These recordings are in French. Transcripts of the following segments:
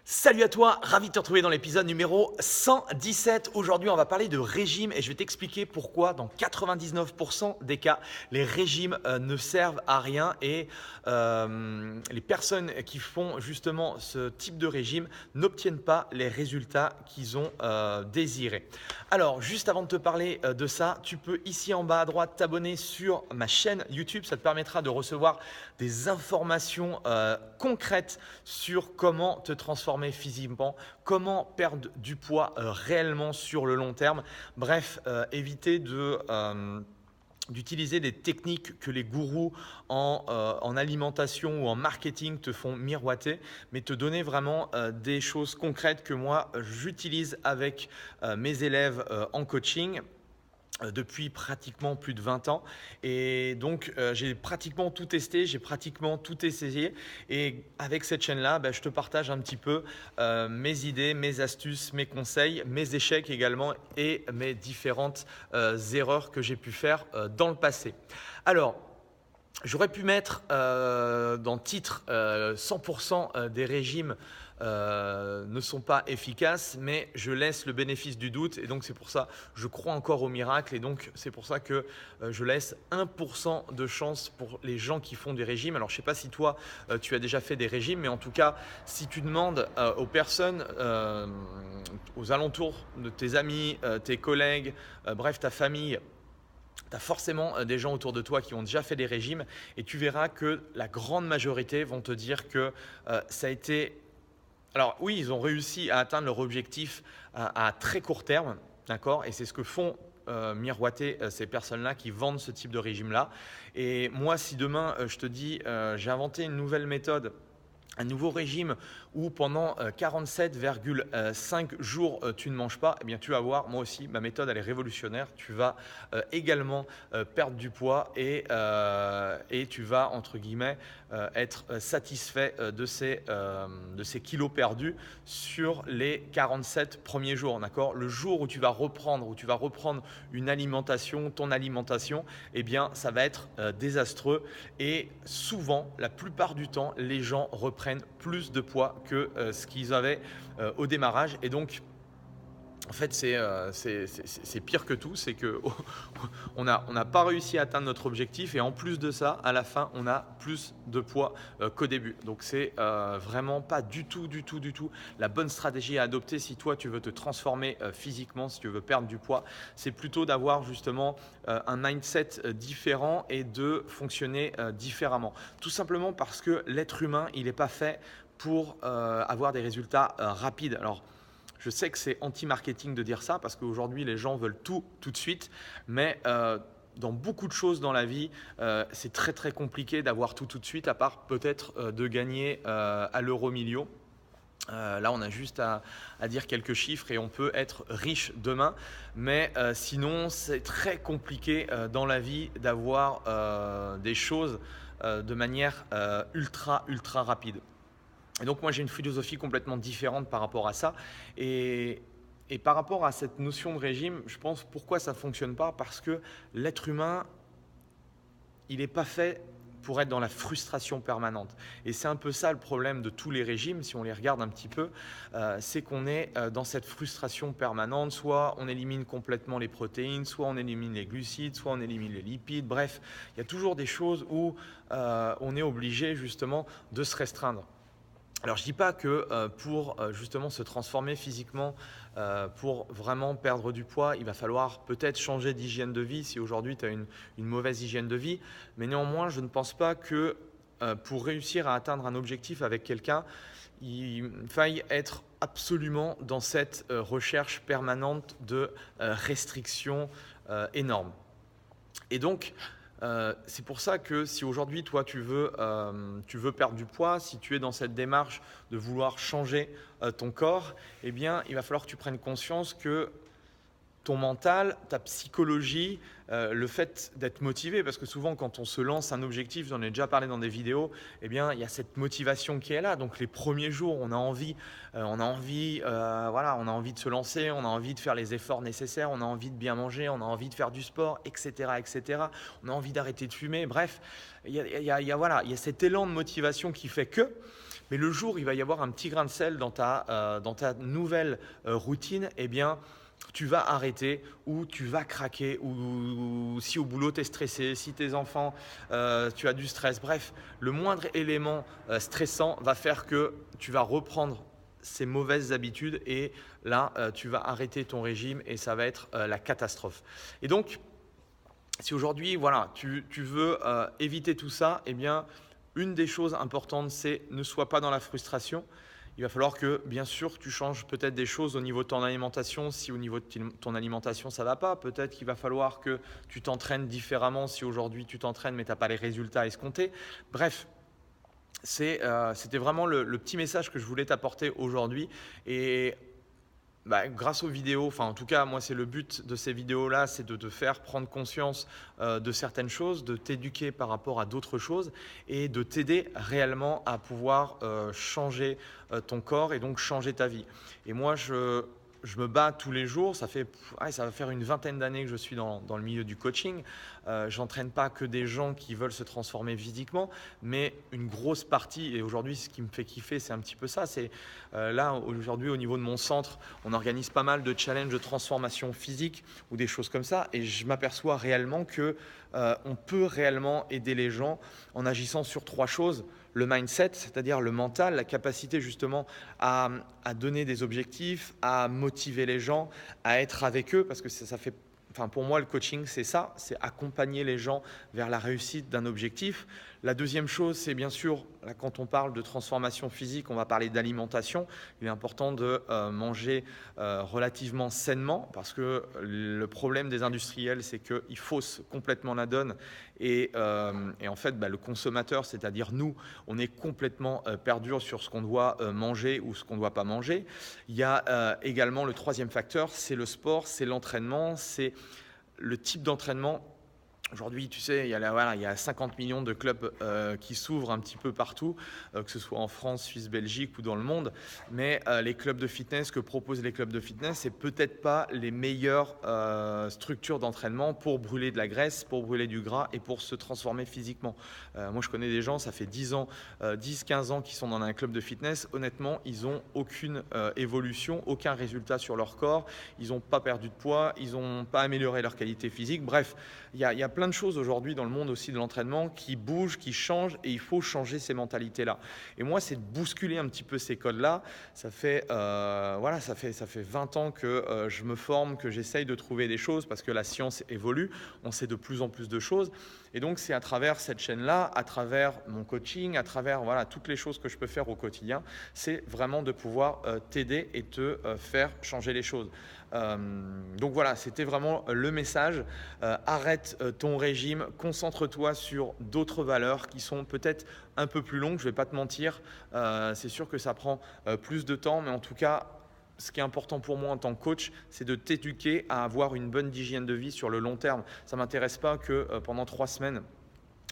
Salut à toi, ravi de te retrouver dans l'épisode numéro 117. Aujourd'hui, on va parler de régime et je vais t'expliquer pourquoi dans 99% des cas, les régimes ne servent à rien et les personnes qui font justement ce type de régime n'obtiennent pas les résultats qu'ils ont désirés. Alors, juste avant de te parler de ça, tu peux ici en bas à droite t'abonner sur ma chaîne YouTube. Ça te permettra de recevoir des informations concrètes sur comment te transformer physiquement, comment perdre du poids réellement sur le long terme. Bref, éviter d'utiliser des techniques que les gourous en alimentation ou en marketing te font miroiter, mais te donner vraiment des choses concrètes que moi j'utilise avec mes élèves en coaching depuis pratiquement plus de 20 ans et donc j'ai pratiquement tout testé, j'ai pratiquement tout essayé et avec cette chaîne-là, je te partage un petit peu mes idées, mes astuces, mes conseils, mes échecs également et mes différentes erreurs que j'ai pu faire dans le passé. Alors, j'aurais pu mettre dans le titre 100% des régimes ne sont pas efficaces, mais je laisse le bénéfice du doute et donc c'est pour ça que je crois encore au miracle et donc c'est pour ça que je laisse 1% de chance pour les gens qui font des régimes. Alors je ne sais pas si toi tu as déjà fait des régimes, mais en tout cas si tu demandes aux personnes aux alentours de tes amis, tes collègues, bref ta famille, tu as forcément des gens autour de toi qui ont déjà fait des régimes et tu verras que la grande majorité vont te dire que ça a été… Alors oui, ils ont réussi à atteindre leur objectif à très court terme, d'accord? Et c'est ce que font miroiter ces personnes-là qui vendent ce type de régime-là. Et moi, si demain je te dis j'ai inventé une nouvelle méthode, un nouveau régime où pendant 47,5 jours tu ne manges pas, eh bien tu vas voir, moi aussi, ma méthode elle est révolutionnaire. Tu vas également perdre du poids et tu vas entre guillemets être satisfait de ces kilos perdus sur les 47 premiers jours. D'accord ? Le jour où tu vas reprendre une alimentation, ton alimentation, eh bien ça va être désastreux et souvent, la plupart du temps, les gens reprennent plus de poids que ce qu'ils avaient au démarrage et donc en fait c'est pire que tout, c'est que on n'a pas réussi à atteindre notre objectif et en plus de ça, à la fin, on a plus de poids qu'au début. Donc c'est vraiment pas du tout la bonne stratégie à adopter si toi tu veux te transformer physiquement, si tu veux perdre du poids. C'est plutôt d'avoir justement un mindset différent et de fonctionner différemment. Tout simplement parce que l'être humain, il n'est pas fait pour avoir des résultats rapides. Alors, je sais que c'est anti-marketing de dire ça parce qu'aujourd'hui, les gens veulent tout de suite, mais dans beaucoup de choses dans la vie, c'est très compliqué d'avoir tout de suite, à part peut-être de gagner à l'euro million. Là, on a juste à dire quelques chiffres et on peut être riche demain. Mais sinon, c'est très compliqué dans la vie d'avoir des choses de manière ultra rapide. Et donc moi j'ai une philosophie complètement différente par rapport à ça et par rapport à cette notion de régime, je pense pourquoi ça ne fonctionne pas, parce que l'être humain, il n'est pas fait pour être dans la frustration permanente. Et c'est un peu ça le problème de tous les régimes, si on les regarde un petit peu, c'est qu'on est dans cette frustration permanente, soit on élimine complètement les protéines, soit on élimine les glucides, soit on élimine les lipides, bref, il y a toujours des choses où on est obligé justement de se restreindre. Alors je ne dis pas que pour justement se transformer physiquement, pour vraiment perdre du poids, il va falloir peut-être changer d'hygiène de vie si aujourd'hui tu as une mauvaise hygiène de vie. Mais néanmoins, je ne pense pas que pour réussir à atteindre un objectif avec quelqu'un, il faille être absolument dans cette recherche permanente de restrictions énormes. Et donc, c'est pour ça que si aujourd'hui, toi, tu veux perdre du poids, si tu es dans cette démarche de vouloir changer ton corps, eh bien, il va falloir que tu prennes conscience que ton mental, ta psychologie, le fait d'être motivé, parce que souvent quand on se lance un objectif, j'en ai déjà parlé dans des vidéos, eh bien il y a cette motivation qui est là. Donc les premiers jours, on a envie de se lancer, on a envie de faire les efforts nécessaires, on a envie de bien manger, on a envie de faire du sport, etc. On a envie d'arrêter de fumer. Bref, il y a cet élan de motivation qui fait que Mais le jour où il va y avoir un petit grain de sel dans ta nouvelle routine, eh bien, tu vas arrêter ou tu vas craquer ou si au boulot tu es stressé, si tes enfants, tu as du stress, bref, le moindre élément stressant va faire que tu vas reprendre ces mauvaises habitudes et là, tu vas arrêter ton régime et ça va être la catastrophe. Et donc, si aujourd'hui, voilà, tu veux éviter tout ça, eh bien, une des choses importantes, c'est ne sois pas dans la frustration. Il va falloir que, bien sûr, tu changes peut-être des choses au niveau de ton alimentation. Si au niveau de ton alimentation, ça ne va pas, peut-être qu'il va falloir que tu t'entraînes différemment si aujourd'hui tu t'entraînes mais tu n'as pas les résultats escomptés. Bref, c'était vraiment le petit message que je voulais t'apporter aujourd'hui. Et grâce aux vidéos, enfin en tout cas moi c'est le but de ces vidéos-là, c'est de te faire prendre conscience de certaines choses, de t'éduquer par rapport à d'autres choses et de t'aider réellement à pouvoir changer ton corps et donc changer ta vie. Et moi je me bats tous les jours, ça va faire une vingtaine d'années que je suis dans le milieu du coaching. J'entraîne pas que des gens qui veulent se transformer physiquement, mais une grosse partie, et aujourd'hui ce qui me fait kiffer c'est un petit peu ça, c'est là aujourd'hui au niveau de mon centre, on organise pas mal de challenges de transformation physique ou des choses comme ça et je m'aperçois réellement que on peut réellement aider les gens en agissant sur 3 choses. Le mindset, c'est-à-dire le mental, la capacité justement à donner des objectifs, à motiver les gens, à être avec eux, parce que ça fait, enfin pour moi le coaching c'est ça, c'est accompagner les gens vers la réussite d'un objectif. La deuxième chose, c'est bien sûr, là, quand on parle de transformation physique, on va parler d'alimentation. Il est important de manger relativement sainement parce que le problème des industriels, c'est qu'ils faussent complètement la donne et en fait, le consommateur, c'est-à-dire nous, on est complètement perdu sur ce qu'on doit manger ou ce qu'on ne doit pas manger. Il y a également le troisième facteur, c'est le sport, c'est l'entraînement, c'est le type d'entraînement. Aujourd'hui, tu sais, il y a 50 millions de clubs qui s'ouvrent un petit peu partout, que ce soit en France, Suisse, Belgique ou dans le monde. Mais les clubs de fitness que proposent les clubs de fitness, c'est peut-être pas les meilleures structures d'entraînement pour brûler de la graisse, pour brûler du gras et pour se transformer physiquement. Moi, je connais des gens, ça fait 10 ans, 10-15 ans qu'ils sont dans un club de fitness. Honnêtement, ils n'ont aucune évolution, aucun résultat sur leur corps. Ils n'ont pas perdu de poids, ils n'ont pas amélioré leur qualité physique. Bref, il y a plein de choses aujourd'hui dans le monde aussi de l'entraînement qui bougent, qui changent et il faut changer ces mentalités-là. Et moi, c'est de bousculer un petit peu ces codes-là. Ça fait 20 ans que je me forme, que j'essaye de trouver des choses parce que la science évolue, on sait de plus en plus de choses. Et donc, c'est à travers cette chaîne-là, à travers mon coaching, à travers toutes les choses que je peux faire au quotidien, c'est vraiment de pouvoir t'aider et te faire changer les choses. Donc voilà, c'était vraiment le message. Arrête ton régime, concentre-toi sur d'autres valeurs qui sont peut-être un peu plus longues, je ne vais pas te mentir. C'est sûr que ça prend plus de temps, mais en tout cas, ce qui est important pour moi en tant que coach, c'est de t'éduquer à avoir une bonne hygiène de vie sur le long terme. Ça ne m'intéresse pas que pendant 3 semaines,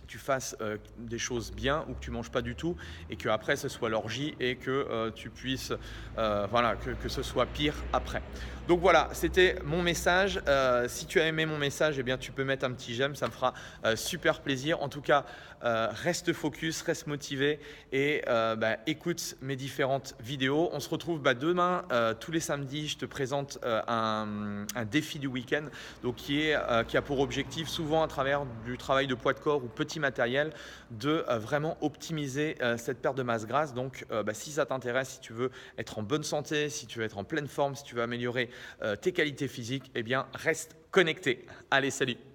tu fasses des choses bien ou que tu manges pas du tout et qu'après ce soit l'orgie et que tu puisses, que ce soit pire après. Donc voilà, c'était mon message. Si tu as aimé mon message, eh bien, tu peux mettre un petit j'aime, ça me fera super plaisir. En tout cas, reste focus, reste motivé et écoute mes différentes vidéos. On se retrouve demain, tous les samedis, je te présente un défi du week-end donc qui a pour objectif, souvent à travers du travail de poids de corps ou petit matériel, de vraiment optimiser cette perte de masse grasse. Donc si ça t'intéresse, si tu veux être en bonne santé, si tu veux être en pleine forme, si tu veux améliorer tes qualités physiques, eh bien reste connecté. Allez, salut!